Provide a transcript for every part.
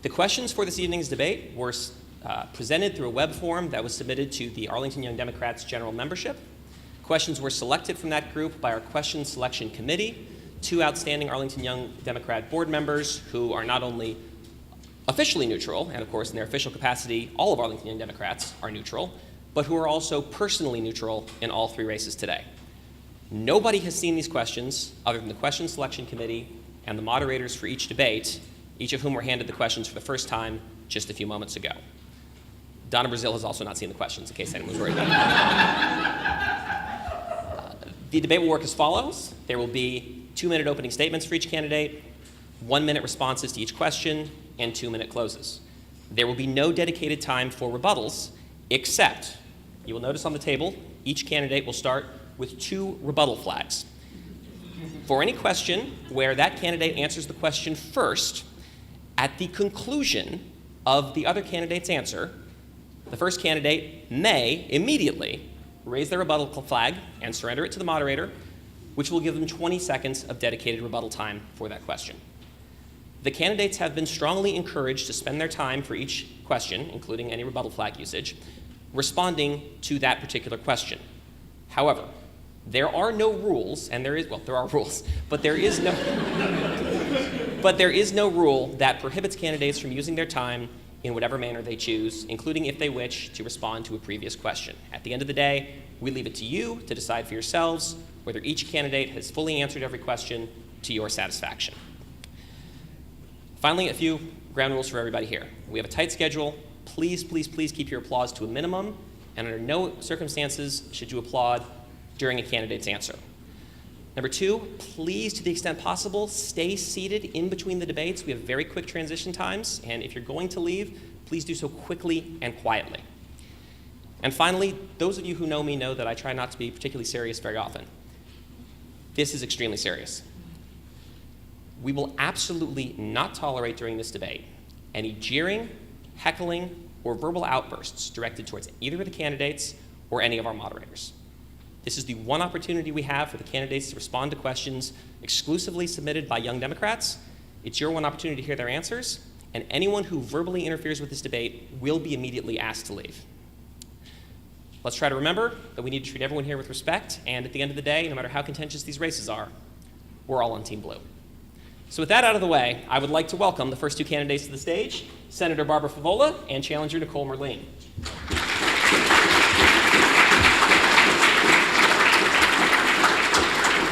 The questions for this evening's debate were presented through a web form that was submitted to the Arlington Young Democrats general membership. Questions were selected from that group by our question selection committee, 2 outstanding Arlington Young Democrat board members who are not only officially neutral, and of course in their official capacity, all of Arlington Young Democrats are neutral, but who are also personally neutral in all 3 races today. Nobody has seen these questions other than the question selection committee and the moderators for each debate, each of whom were handed the questions for the first time just a few moments ago. Donna Brazil has also not seen the questions, in case anyone was worried about it. The debate will work as follows. There will be 2-minute opening statements for each candidate, 1-minute responses to each question, and 2-minute closes. There will be no dedicated time for rebuttals, except, you will notice on the table, each candidate will start with 2 rebuttal flags. For any question where that candidate answers the question first, at the conclusion of the other candidate's answer, the first candidate may immediately raise their rebuttal flag and surrender it to the moderator, which will give them 20 seconds of dedicated rebuttal time for that question. The candidates have been strongly encouraged to spend their time for each question, including any rebuttal flag usage, responding to that particular question. However, there are no rules, and there are rules, but there is no rule that prohibits candidates from using their time in whatever manner they choose, including if they wish to respond to a previous question. At the end of the day, we leave it to you to decide for yourselves whether each candidate has fully answered every question to your satisfaction. Finally, a few ground rules for everybody here. We have a tight schedule. Please, please, please keep your applause to a minimum, and under no circumstances should you applaud during a candidate's answer. Number 2, please, to the extent possible, stay seated in between the debates. We have very quick transition times, and if you're going to leave, please do so quickly and quietly. And finally, those of you who know me know that I try not to be particularly serious very often. This is extremely serious. We will absolutely not tolerate during this debate any jeering, heckling, or verbal outbursts directed towards either of the candidates or any of our moderators. This is the one opportunity we have for the candidates to respond to questions exclusively submitted by Young Democrats. It's your one opportunity to hear their answers, and anyone who verbally interferes with this debate will be immediately asked to leave. Let's try to remember that we need to treat everyone here with respect, and at the end of the day, no matter how contentious these races are, we're all on Team Blue. So with that out of the way, I would like to welcome the first 2 candidates to the stage, Senator Barbara Favola and challenger Nicole Merlene.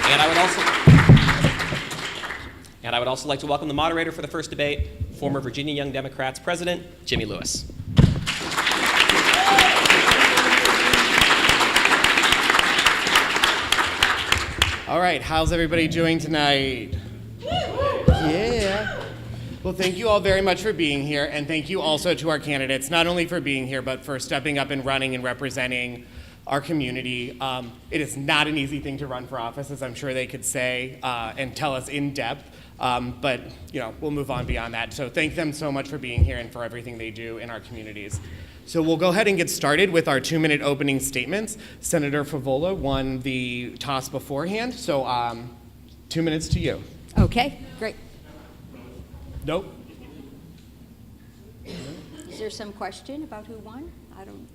And I would also like to welcome the moderator for the first debate, former Virginia Young Democrats President, Jimmy Lewis. All right, how's everybody doing tonight? Yeah. Well, thank you all very much for being here, and thank you also to our candidates, not only for being here, but for stepping up and running and representing our community. It is not an easy thing to run for office, as I'm sure they could say and tell us in depth, but we'll move on beyond that. So thank them so much for being here and for everything they do in our communities. So we'll go ahead and get started with our 2-minute opening statements. Senator Favola won the toss beforehand, so 2 minutes to you. Okay, great. Nope. Is there some question about who won? I don't.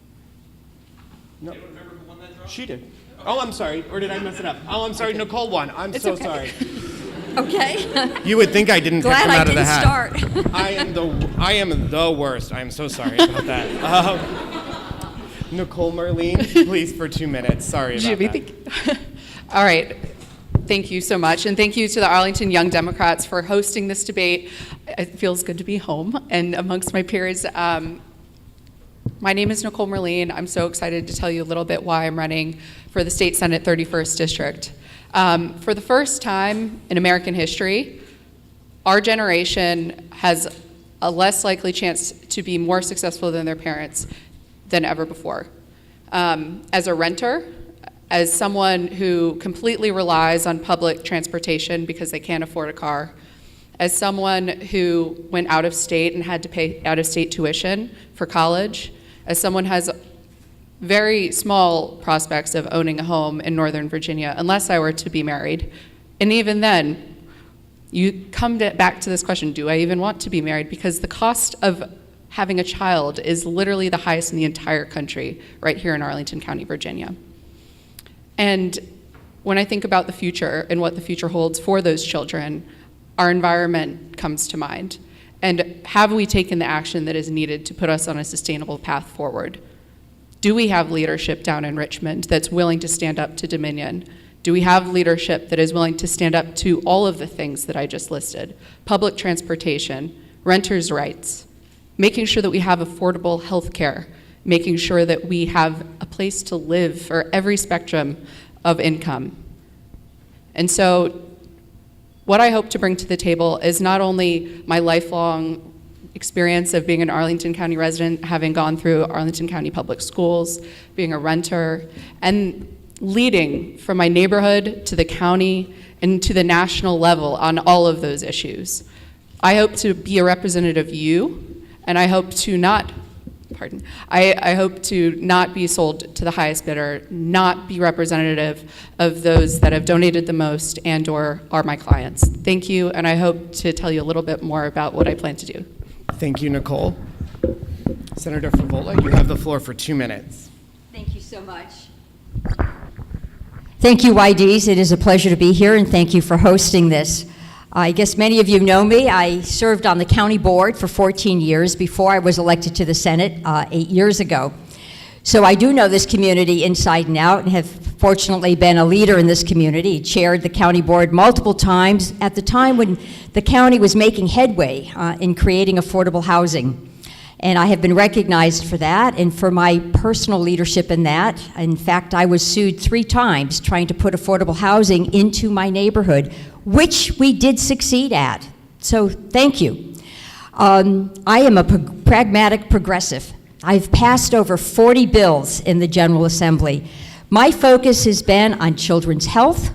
No. Remember who won that draw? She did. Oh, I'm sorry. Or did I mess it up? Oh, I'm sorry. Okay. Nicole won. It's so sorry. Okay. You would think I didn't catch him out of the hat. Glad I didn't start. I am the worst. I'm so sorry about that. Nicole Merlene, please, for 2 minutes. Sorry about that. All right. Thank you so much, and thank you to the Arlington Young Democrats for hosting this debate. It feels good to be home and amongst my peers. My name is Nicole Merlene. I'm so excited to tell you a little bit why I'm running for the State Senate 31st District. For the first time in American history, our generation has a less likely chance to be more successful than their parents than ever before. As a renter, as someone who completely relies on public transportation because they can't afford a car, as someone who went out of state and had to pay out-of-state tuition for college, as someone who has very small prospects of owning a home in Northern Virginia, unless I were to be married. And even then, You come back to this question, do I even want to be married? Because the cost of having a child is literally the highest in the entire country, right here in Arlington County, Virginia. And when I think about the future and what the future holds for those children, our environment comes to mind. And have we taken the action that is needed to put us on a sustainable path forward? Do we have leadership down in Richmond that's willing to stand up to Dominion? Do we have leadership that is willing to stand up to all of the things that I just listed? Public transportation, renters' rights, making sure that we have affordable health care, making sure that we have a place to live for every spectrum of income. And so what I hope to bring to the table is not only my lifelong experience of being an Arlington County resident, having gone through Arlington County Public Schools, being a renter, and leading from my neighborhood to the county and to the national level on all of those issues. I hope to be a representative of you, and I hope to not, I hope to not be sold to the highest bidder, not be representative of those that have donated the most and or are my clients. Thank you, and I hope to tell you a little bit more about what I plan to do. Thank you, Nicole. Senator Favola, you have the floor for 2 minutes. Thank you so much. Thank you, YDs. It is a pleasure to be here, and thank you for hosting this. I guess many of you know me. I served on the county board for 14 years before I was elected to the Senate 8 years ago. So I do know this community inside and out, and have fortunately been a leader in this community, chaired the county board multiple times at the time when the county was making headway in creating affordable housing. And I have been recognized for that and for my personal leadership in that. In fact, I was sued 3 times trying to put affordable housing into my neighborhood, which we did succeed at. So thank you. I am a pragmatic progressive. I've passed over 40 bills in the General Assembly. My focus has been on children's health,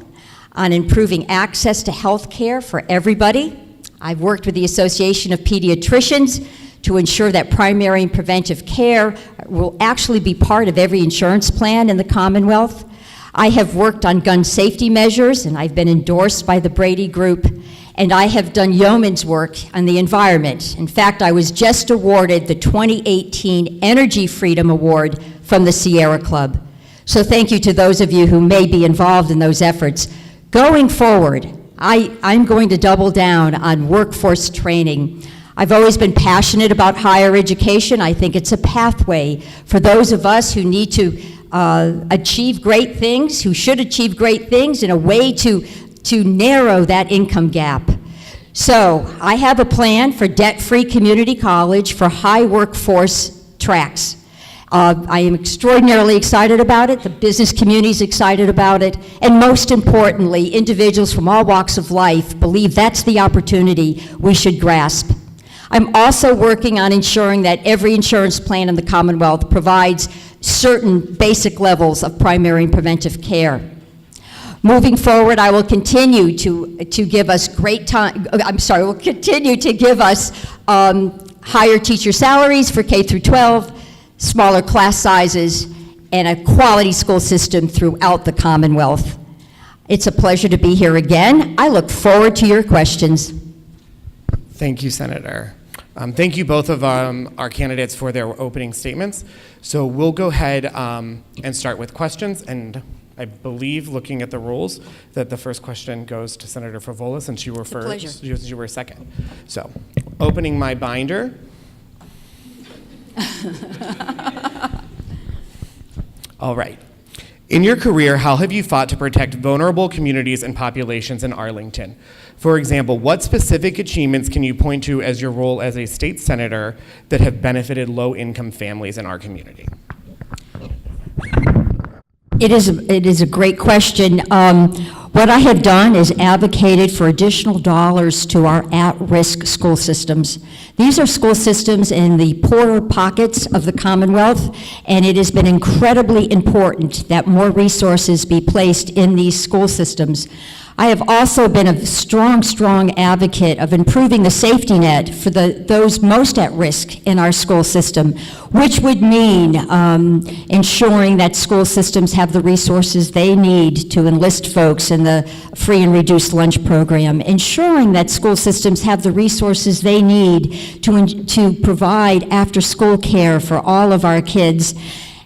on improving access to health care for everybody. I've worked with the Association of Pediatricians to ensure that primary and preventive care will actually be part of every insurance plan in the Commonwealth. I have worked on gun safety measures, and I've been endorsed by the Brady Group, and I have done yeoman's work on the environment. In fact, I was just awarded the 2018 Energy Freedom Award from the Sierra Club. So thank you to those of you who may be involved in those efforts. Going forward, I'm going to double down on workforce training. I've always been passionate about higher education. I think it's a pathway for those of us who need to achieve great things, who should achieve great things, in a way to narrow that income gap. So I have a plan for debt-free community college for high workforce tracks. I am extraordinarily excited about it. The business community is excited about it. And most importantly, individuals from all walks of life believe that's the opportunity we should grasp. I'm also working on ensuring that every insurance plan in the Commonwealth provides certain basic levels of primary and preventive care. Moving forward, I will continue to give us will continue to give us higher teacher salaries for K through 12, smaller class sizes, and a quality school system throughout the Commonwealth. It's a pleasure to be here again. I look forward to your questions. Thank you, Senator. Thank you both of our candidates for their opening statements. So we'll go ahead and start with questions. And I believe, looking at the rules, that the first question goes to Senator Favola, since you were first. You were second. So, opening my binder. All right. In your career, how have you fought to protect vulnerable communities and populations in Arlington? For example, what specific achievements can you point to as your role as a state senator that have benefited low-income families in our community? It is a great question. What I have done is advocated for additional dollars to our at-risk school systems. These are school systems in the poorer pockets of the Commonwealth, and it has been incredibly important that more resources be placed in these school systems. I have also been a strong advocate of improving the safety net for those most at risk in our school system, which would mean ensuring that school systems have the resources they need to enlist folks in the free and reduced lunch program, ensuring that school systems have the resources they need to provide after-school care for all of our kids.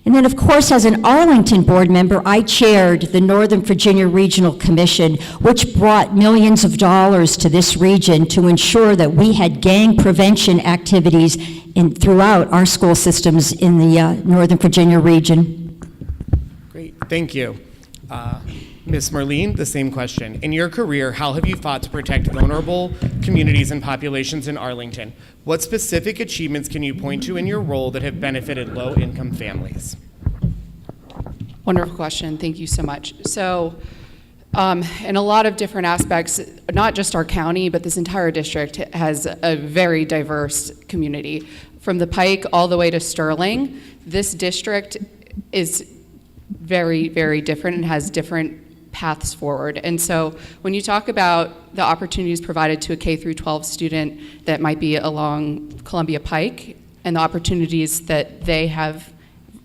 And then, of course, as an Arlington board member, I chaired the Northern Virginia Regional Commission, which brought millions of dollars to this region to ensure that we had gang prevention activities throughout our school systems in the Northern Virginia region. Great, thank you. Ms. Merlene, the same question. In your career, how have you fought to protect vulnerable communities and populations in Arlington? What specific achievements can you point to in your role that have benefited low-income families? Wonderful question. Thank you so much. So, in a lot of different aspects, not just our county, but this entire district has a very diverse community. From the Pike all the way to Sterling, this district is very, very different and has different paths forward. And so when you talk about the opportunities provided to a K through 12 student that might be along Columbia Pike and the opportunities that they have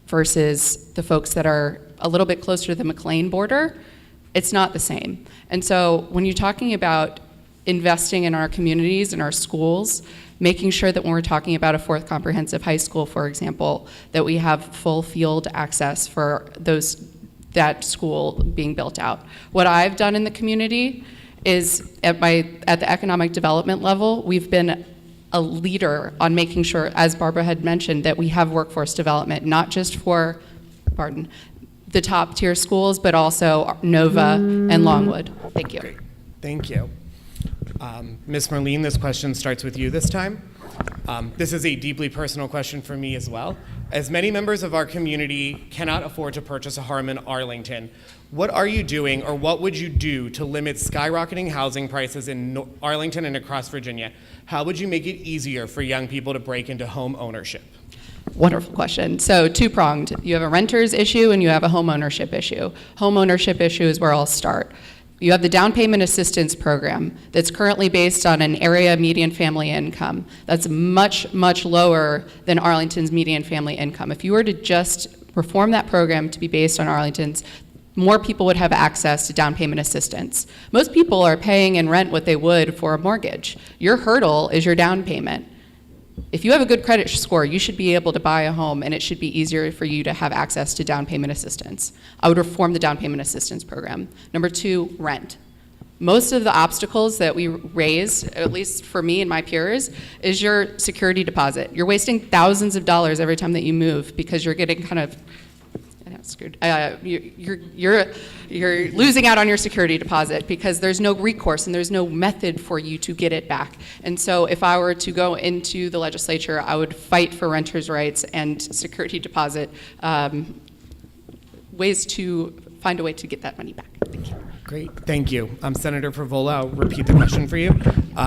versus the folks that are a little bit closer to the McLean border, it's not the same. And so when you're talking about investing in our communities and our schools, making sure that when we're talking about a fourth comprehensive high school, for example, that we have full field access for that school being built out. What I've done in the community is at the economic development level, we've been a leader on making sure, as Barbara had mentioned, that we have workforce development, not just for, the top tier schools, but also Nova and Longwood. Thank you. Great. Thank you. Ms. Merlene, this question starts with you this time. This is a deeply personal question for me as well. As many members of our community cannot afford to purchase a home in Arlington, what are you doing or what would you do to limit skyrocketing housing prices in Arlington and across Virginia? How would you make it easier for young people to break into home ownership? Wonderful question. So two-pronged. You have a renter's issue and you have a home ownership issue. Home ownership issue is where I'll start. You have the down payment assistance program that's currently based on an area median family income. That's much, much lower than Arlington's median family income. If you were to just reform that program to be based on Arlington's, more people would have access to down payment assistance. Most people are paying in rent what they would for a mortgage. Your hurdle is your down payment. If you have a good credit score, you should be able to buy a home, and it should be easier for you to have access to down payment assistance. I would reform the down payment assistance program. Number two, rent. Most of the obstacles that we raise, at least for me and my peers, is your security deposit. You're wasting thousands of dollars every time that you move because you're getting kind of screwed. You're losing out on your security deposit because there's no recourse and there's no method for you to get it back. And so if I were to go into the legislature, I would fight for renters' rights and security deposit, ways to find a way to get that money back. Thank you. Great, thank you. Senator Favola, I'll repeat the question for you.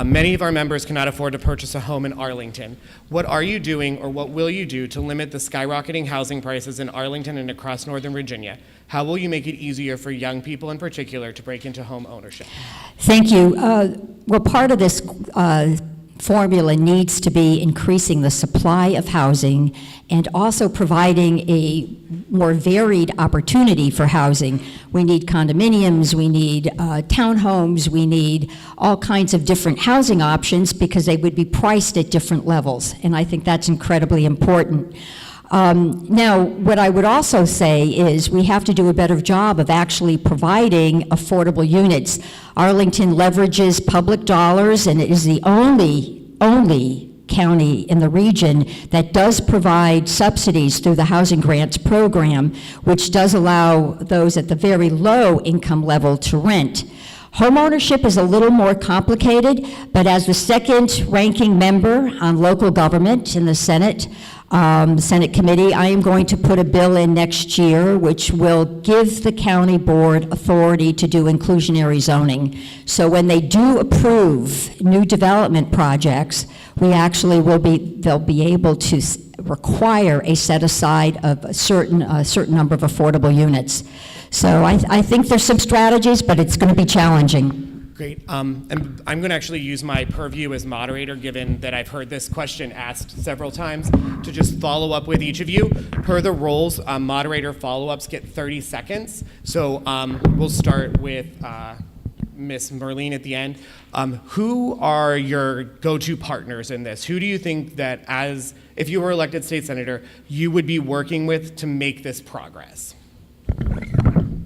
Many of our members cannot afford to purchase a home in Arlington. What are you doing or what will you do to limit the skyrocketing housing prices in Arlington and across Northern Virginia? How will you make it easier for young people in particular to break into home ownership? Thank you. Well, part of this formula needs to be increasing the supply of housing and also providing a more varied opportunity for housing. We need condominiums, we need townhomes, we need all kinds of different housing options because they would be priced at different levels, and I think that's incredibly important. Now, what I would also say is we have to do a better job of actually providing affordable units. Arlington leverages public dollars, and it is the only county in the region that does provide subsidies through the Housing Grants Program, which does allow those at the very low income level to rent. Homeownership is a little more complicated, but as the second ranking member on local government in the Senate committee, I am going to put a bill in next year which will give the county board authority to do inclusionary zoning. So when they do approve new development projects, we actually they'll be able to require a set aside of a certain number of affordable units. So I think there's some strategies, but it's going to be challenging. Great. And I'm going to actually use my purview as moderator, given that I've heard this question asked several times, to just follow up with each of you. Per the rules, moderator follow-ups get 30 seconds. So we'll start with Ms. Merlene at the end. Who are your go-to partners in this? Who do you think that, if you were elected state senator, you would be working with to make this progress?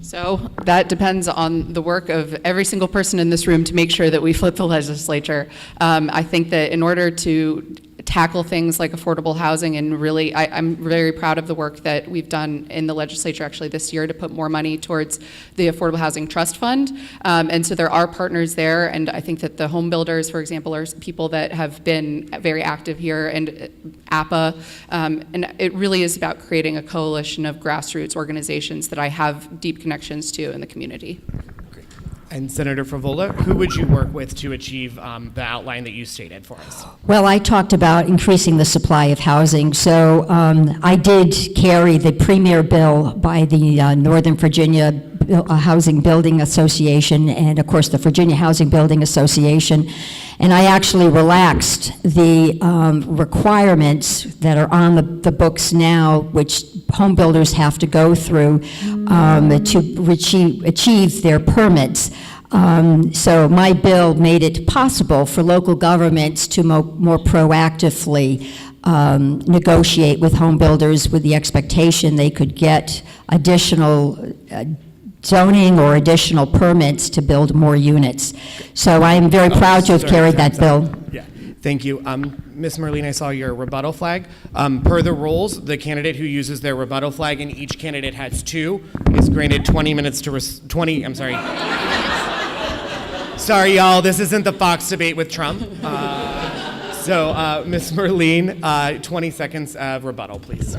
So that depends on the work of every single person in this room to make sure that we flip the legislature. I think that in order to tackle things like affordable housing, and really, I'm very proud of the work that we've done in the legislature actually this year to put more money towards the Affordable Housing Trust Fund. And so there are partners there, and I think that the home builders, for example, are people that have been very active here, and APA, and it really is about creating a coalition of grassroots organizations that I have deep connections to in the community. And Senator Favola, who would you work with to achieve the outline that you stated for us? Well, I talked about increasing the supply of housing. So I did carry the premier bill by the Northern Virginia Housing Building Association and, of course, the Virginia Housing Building Association. And I actually relaxed the requirements that are on the books now, which home builders have to go through to achieve their permits. So my bill made it possible for local governments to more proactively negotiate with home builders with the expectation they could get additional zoning or additional permits to build more units. So I am very proud to have carried that bill. Yeah, thank you. Ms. Merlene, I saw your rebuttal flag. Per the rules, the candidate who uses their rebuttal flag, and each candidate has two, is granted 20 minutes to, sorry, y'all, this isn't the Fox debate with Trump. So Ms. Merlene, 20 seconds of rebuttal, please.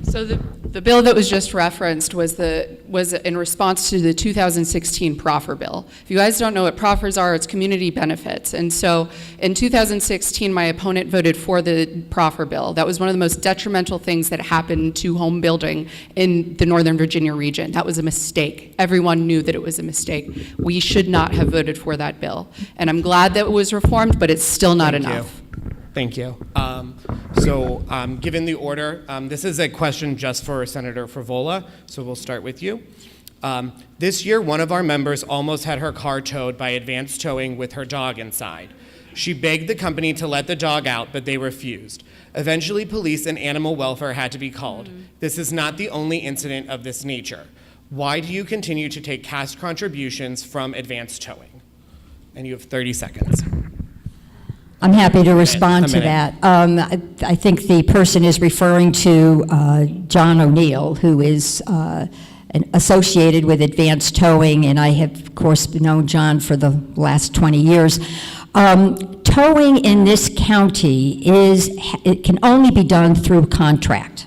So the bill that was just referenced was in response to the 2016 proffer bill. If you guys don't know what proffers are, it's community benefits. And so in 2016, my opponent voted for the proffer bill. That was one of the most detrimental things that happened to home building in the Northern Virginia region. That was a mistake. Everyone knew that it was a mistake. We should not have voted for that bill. And I'm glad that it was reformed, but it's still not enough. Thank you. Given the order, this is a question just for Senator Favola, so we'll start with you. This year, one of our members almost had her car towed by Advanced Towing with her dog inside. She begged the company to let the dog out, but they refused. Eventually, police and animal welfare had to be called. This is not the only incident of this nature. Why do you continue to take cash contributions from Advanced Towing? And you have 30 seconds. I'm happy to respond to that. I think the person is referring to John O'Neill, who is associated with Advanced Towing, and I have, of course, known John for the last 20 years. Towing in this county it can only be done through contract.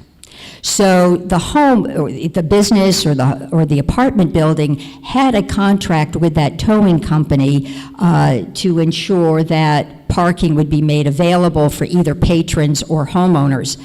So the home, or the business, or the apartment building had a contract with that towing company to ensure that parking would be made available for either patrons or homeowners.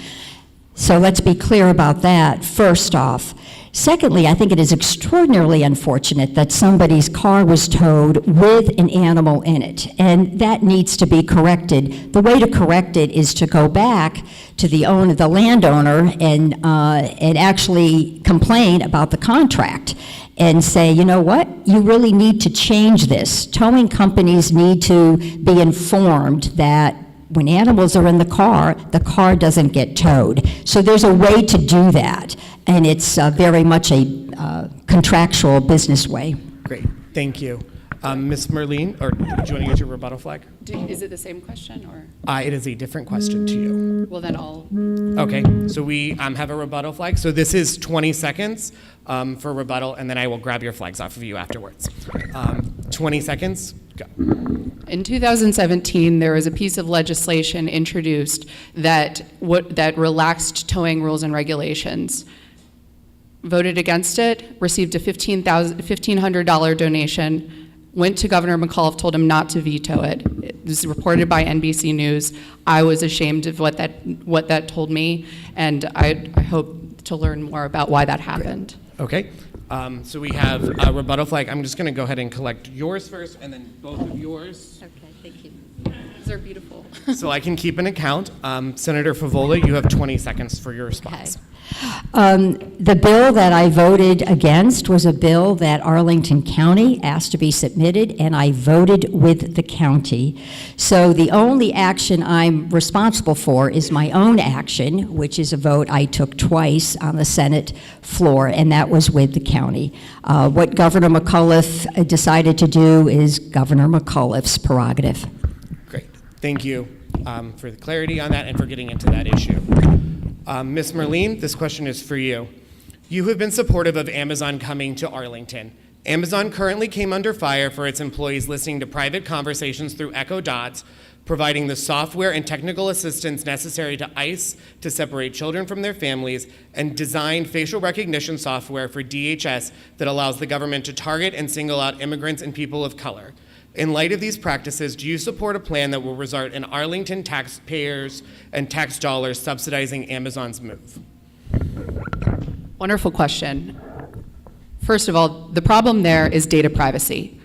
So let's be clear about that, first off. Secondly, I think it is extraordinarily unfortunate that somebody's car was towed with an animal in it, and that needs to be corrected. The way to correct it is to go back to the landowner, and actually complain about the contract and say, you know what, you really need to change this. Towing companies need to be informed that when animals are in the car doesn't get towed. So there's a way to do that, and it's very much a contractual business way. Great, thank you. Ms. Merlene, or do you want to get your rebuttal flag? Is it the same question, or? It is a different question to you. Well, then I'll. Okay, so we have a rebuttal flag. So this is 20 seconds for rebuttal, and then I will grab your flags off of you afterwards. 20 seconds, go. In 2017, there was a piece of legislation introduced that relaxed towing rules and regulations. Voted against it, received a $1,500 donation, went to Governor McAuliffe, told him not to veto it. was reported by NBC News. I was ashamed of what that told me, and I hope to learn more about why that happened. Okay. So we have a rebuttal flag. I'm just going to go ahead and collect yours first, and then both of yours. Okay, thank you. These are beautiful. So I can keep an account. Senator Favola, you have 20 seconds for your response. The bill that I voted against was a bill that Arlington County asked to be submitted, and I voted with the county. So the only action I'm responsible for is my own action, which is a vote I took twice on the Senate floor, and that was with the county. What Governor McAuliffe decided to do is Governor McAuliffe's prerogative. Great. Thank you for the clarity on that and for getting into that issue. Ms. Merlene, this question is for you. You have been supportive of Amazon coming to Arlington. Amazon currently came under fire for its employees listening to private conversations through Echo Dots, providing the software and technical assistance necessary to ICE to separate children from their families, and designed facial recognition software for DHS that allows the government to target and single out immigrants and people of color. In light of these practices, do you support a plan that will result in Arlington taxpayers and tax dollars subsidizing Amazon's move? Wonderful question. First of all, the problem there is data privacy.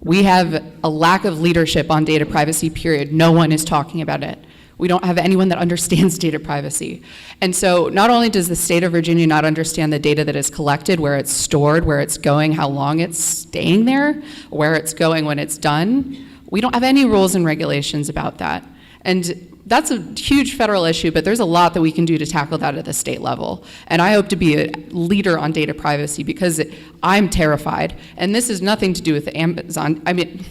We have a lack of leadership on data privacy, period. No one is talking about it. We don't have anyone that understands data privacy. And so not only does the state of Virginia not understand the data that is collected, where it's stored, where it's going, how long it's staying there, where it's going when it's done, we don't have any rules and regulations about that. And that's a huge federal issue, but there's a lot that we can do to tackle that at the state level. And I hope to be a leader on data privacy because I'm terrified. And this has nothing to do with Amazon. I mean,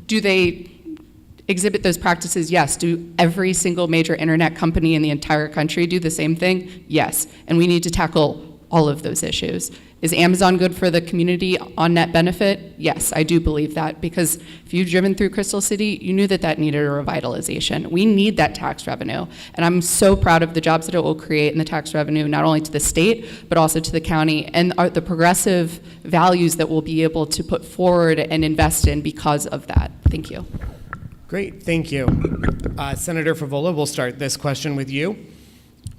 do they exhibit those practices? Yes. Do every single major internet company in the entire country do the same thing? Yes. And we need to tackle all of those issues. Is Amazon good for the community on net benefit? Yes, I do believe that, because if you've driven through Crystal City, you knew that that needed a revitalization. We need that tax revenue, and I'm so proud of the jobs that it will create in the tax revenue, not only to the state, but also to the county, and the progressive values that we'll be able to put forward and invest in because of that. Thank you. Great, thank you. Senator Favola, we'll start this question with you.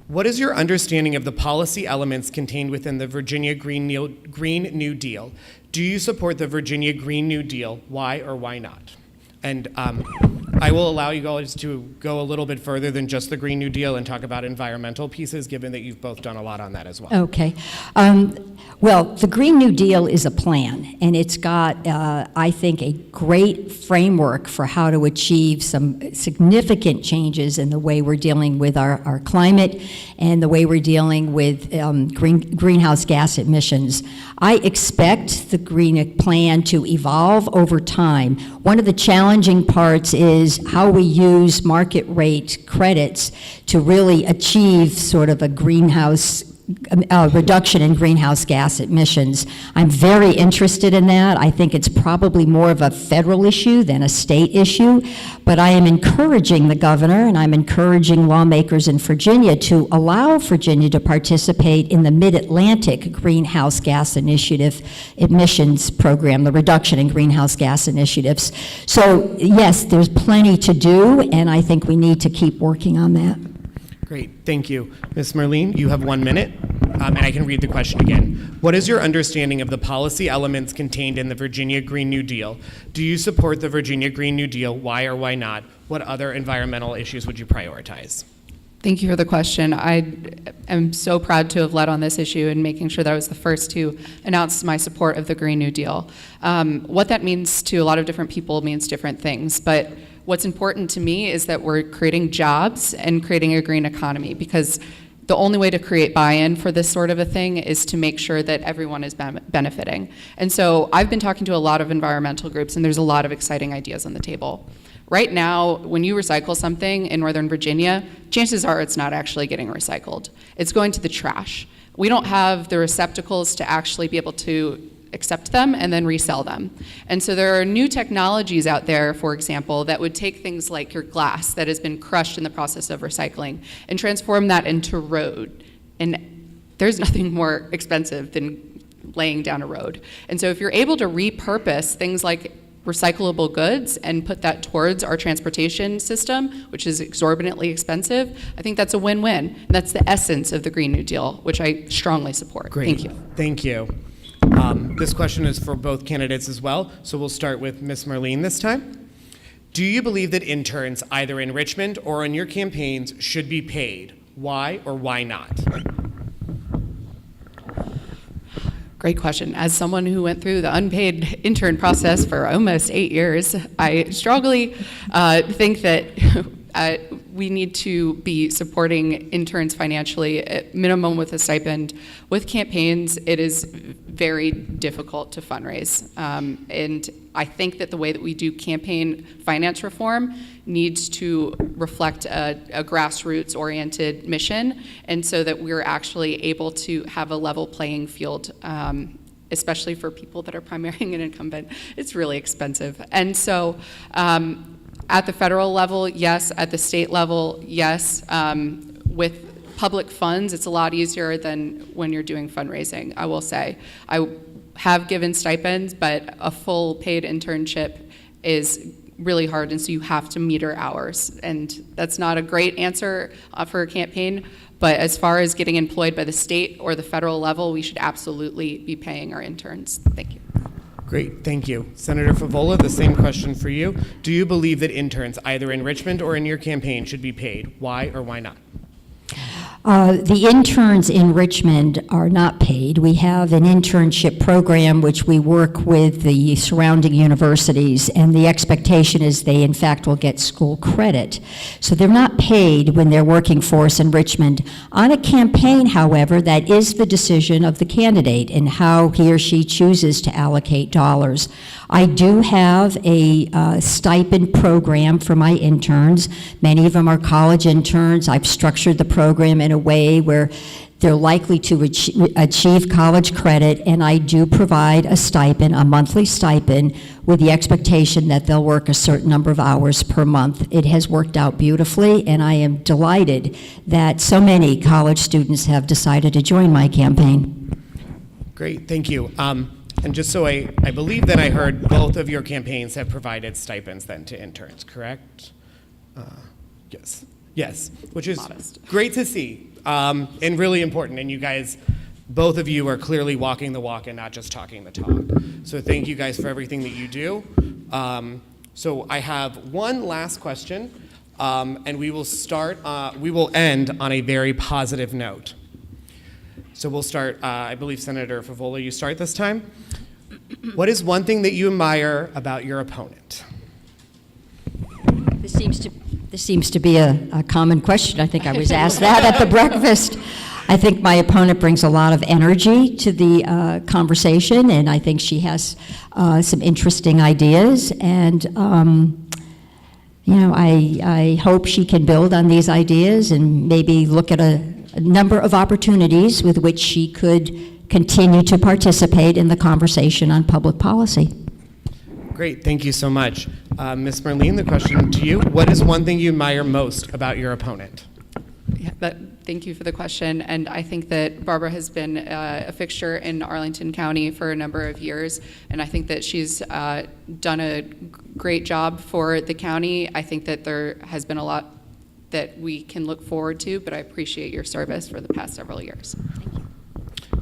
What is your understanding of the policy elements contained within the Virginia Green New Deal? Do you support the Virginia Green New Deal? Why or why not? And I will allow you guys to go a little bit further than just the Green New Deal and talk about environmental pieces, given that you've both done a lot on that as well. Okay. Well, the Green New Deal is a plan, and it's got, I think, a great framework for how to achieve some significant changes in the way we're dealing with our climate and the way we're dealing with greenhouse gas emissions. I expect the Green Plan to evolve over time. One of the challenging parts is how we use market rate credits to really achieve sort of a greenhouse reduction in greenhouse gas emissions. I'm very interested in that. I think it's probably more of a federal issue than a state issue, but I am encouraging the governor and I'm encouraging lawmakers in Virginia to allow Virginia to participate in the Mid-Atlantic Greenhouse Gas Initiative emissions program, the reduction in greenhouse gas initiatives. So yes, there's plenty to do, and I think we need to keep working on that. Great, thank you. Ms. Merlene, you have 1 minute, and I can read the question again. What is your understanding of the policy elements contained in the Virginia Green New Deal? Do you support the Virginia Green New Deal? Why or why not? What other environmental issues would you prioritize? Thank you for the question. I am so proud to have led on this issue and making sure that I was the first to announce my support of the Green New Deal. What that means to a lot of different people means different things, but what's important to me is that we're creating jobs and creating a green economy, because the only way to create buy-in for this sort of a thing is to make sure that everyone is benefiting. And so I've been talking to a lot of environmental groups, and there's a lot of exciting ideas on the table. Right now, when you recycle something in Northern Virginia, chances are it's not actually getting recycled. It's going to the trash. We don't have the receptacles to actually be able to accept them and then resell them. And so there are new technologies out there, for example, that would take things like your glass that has been crushed in the process of recycling and transform that into road. And there's nothing more expensive than laying down a road. And so if you're able to repurpose things like recyclable goods and put that towards our transportation system, which is exorbitantly expensive, I think that's a win-win. And that's the essence of the Green New Deal, which I strongly support. Great. Thank you. Thank you. This question is for both candidates as well, so we'll start with Ms. Merlene this time. Do you believe that interns, either in Richmond or in your campaigns, should be paid? Why or why not? Great question. As someone who went through the unpaid intern process for almost 8 years, I strongly think that we need to be supporting interns financially, at minimum with a stipend. With campaigns, it is very difficult to fundraise. And I think that the way that we do campaign finance reform needs to reflect a grassroots-oriented mission, and so that we're actually able to have a level playing field, especially for people that are primarying an incumbent. It's really expensive. And so at the federal level, yes. At the state level, yes. With public funds, it's a lot easier than when you're doing fundraising, I will say. I have given stipends, but a full paid internship is really hard, and so you have to meter hours. And that's not a great answer for a campaign, but as far as getting employed by the state or the federal level, we should absolutely be paying our interns. Thank you. Great, thank you. Senator Favola, the same question for you. Do you believe that interns, either in Richmond or in your campaign, should be paid? Why or why not? The interns in Richmond are not paid. We have an internship program which we work with the surrounding universities, and the expectation is they, in fact, will get school credit. So they're not paid when they're working for us in Richmond. On a campaign, however, that is the decision of the candidate and how he or she chooses to allocate dollars. I do have a stipend program for my interns. Many of them are college interns. I've structured the program in a way where they're likely to achieve college credit, and I do provide a stipend, a monthly stipend, with the expectation that they'll work a certain number of hours per month. It has worked out beautifully, and I am delighted that so many college students have decided to join my campaign. Great, thank you. And just so I believe that I heard both of your campaigns have provided stipends then to interns, correct? Yes. Yes, which is Modest. great to see and really important. And you guys, both of you are clearly walking the walk and not just talking the talk. So thank you guys for everything that you do. So I have one last question, and we will end on a very positive note. So we'll start, I believe Senator Favola, you start this time. What is one thing that you admire about your opponent? This seems to be a common question. I think I was asked that at the breakfast. I think my opponent brings a lot of energy to the conversation, and I think she has some interesting ideas. And I hope she can build on these ideas and maybe look at a number of opportunities with which she could continue to participate in the conversation on public policy. Great, thank you so much. Ms. Merlene, the question to you. What is one thing you admire most about your opponent? Yeah, thank you for the question. And I think that Barbara has been a fixture in Arlington County for a number of years. And I think that she's done a great job for the county. I think that there has been a lot that we can look forward to, but I appreciate your service for the past several years. Thank you.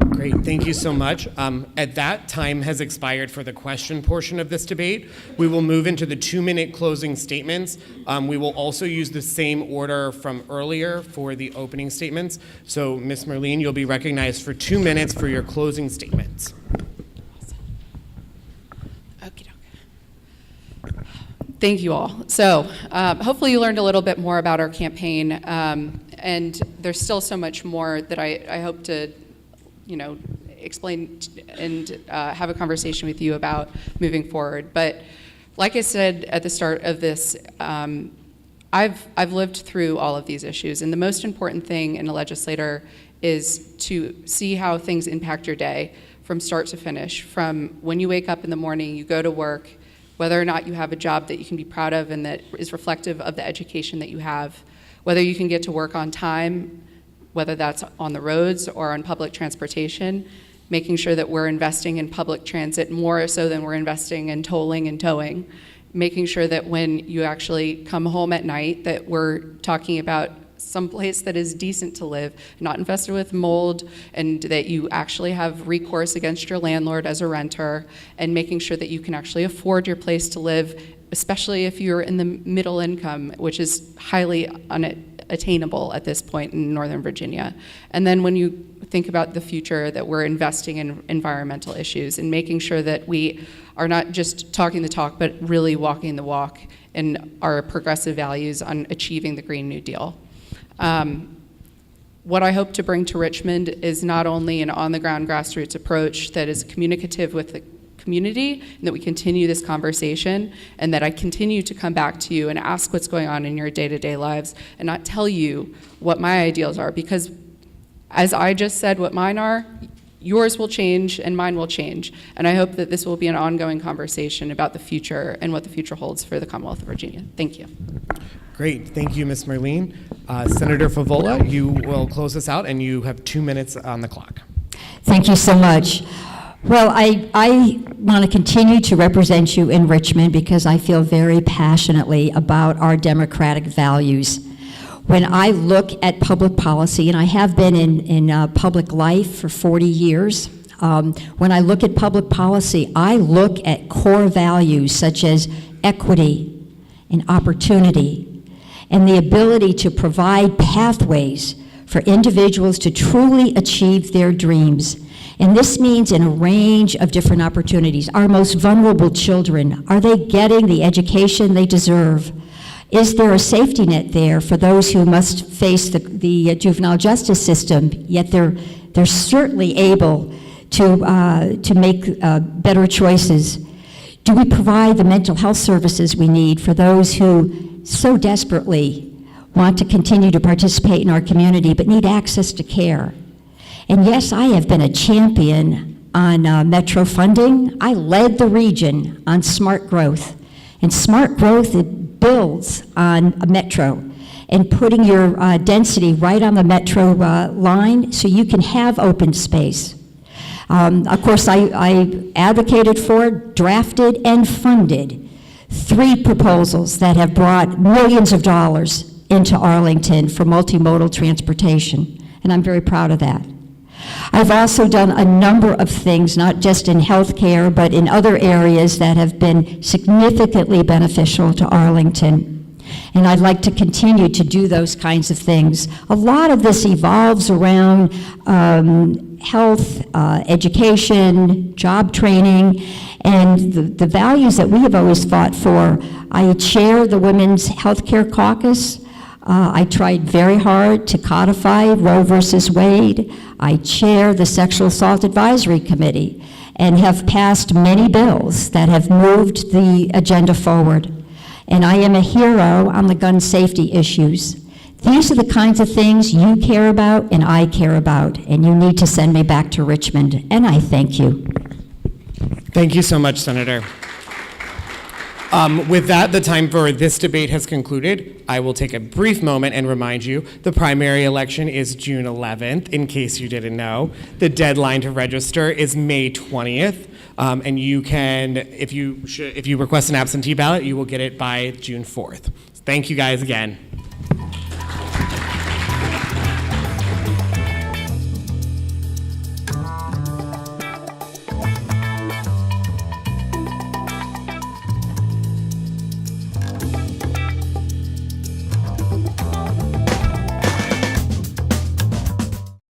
Great, thank you so much. At that, time has expired for the question portion of this debate. We will move into the 2-minute closing statements. We will also use the same order from earlier for the opening statements. So, Ms. Merlene, you'll be recognized for 2 minutes for your closing statements. Thank you all. So hopefully you learned a little bit more about our campaign, and there's still so much more that I hope to, explain and have a conversation with you about moving forward. But like I said at the start of this, I've lived through all of these issues, and the most important thing in a legislator is to see how things impact your day from start to finish, from when you wake up in the morning, you go to work, whether or not you have a job that you can be proud of and that is reflective of the education that you have, whether you can get to work on time, whether that's on the roads or on public transportation, making sure that we're investing in public transit more so than we're investing in tolling and towing, making sure that when you actually come home at night that we're talking about someplace that is decent to live, not infested with mold, and that you actually have recourse against your landlord as a renter, and making sure that you can actually afford your place to live, especially if you're in the middle income, which is highly unattainable at this point in Northern Virginia. And then when you think about the future, that we're investing in environmental issues and making sure that we are not just talking the talk, but really walking the walk in our progressive values on achieving the Green New Deal. What I hope to bring to Richmond is not only an on-the-ground grassroots approach that is communicative with the community, and that we continue this conversation, and that I continue to come back to you and ask what's going on in your day-to-day lives, and not tell you what my ideals are, because as I just said what mine are, yours will change and mine will change. And I hope that this will be an ongoing conversation about the future and what the future holds for the Commonwealth of Virginia. Thank you. Great, thank you, Ms. Merlene. Senator Favola, you will close us out, and you have 2 minutes on the clock. Thank you so much. Well, I want to continue to represent you in Richmond because I feel very passionately about our democratic values. When I look at public policy, and I have been in public life for 40 years, when I look at public policy, I look at core values such as equity and opportunity and the ability to provide pathways for individuals to truly achieve their dreams. And this means in a range of different opportunities. Our most vulnerable children, are they getting the education they deserve? Is there a safety net there for those who must face the juvenile justice system, yet they're certainly able to make better choices? Do we provide the mental health services we need for those who so desperately want to continue to participate in our community but need access to care? And yes, I have been a champion on Metro funding. I led the region on smart growth. And smart growth, it builds on a Metro and putting your density right on the Metro line so you can have open space. Of course, I advocated for, drafted, and funded 3 proposals that have brought millions of dollars into Arlington for multimodal transportation, and I'm very proud of that. I've also done a number of things, not just in healthcare, but in other areas that have been significantly beneficial to Arlington. And I'd like to continue to do those kinds of things. A lot of this evolves around health, education, job training, and the values that we have always fought for. I chair the Women's Healthcare Caucus. I tried very hard to codify Roe versus Wade. I chair the Sexual Assault Advisory Committee and have passed many bills that have moved the agenda forward. And I am a hero on the gun safety issues. These are the kinds of things you care about and I care about, and you need to send me back to Richmond, and I thank you. Thank you so much, Senator. With that, the time for this debate has concluded. I will take a brief moment and remind you the primary election is June 11th, in case you didn't know. The deadline to register is May 20th, and you can, if you request an absentee ballot, you will get it by June 4th. Thank you guys again.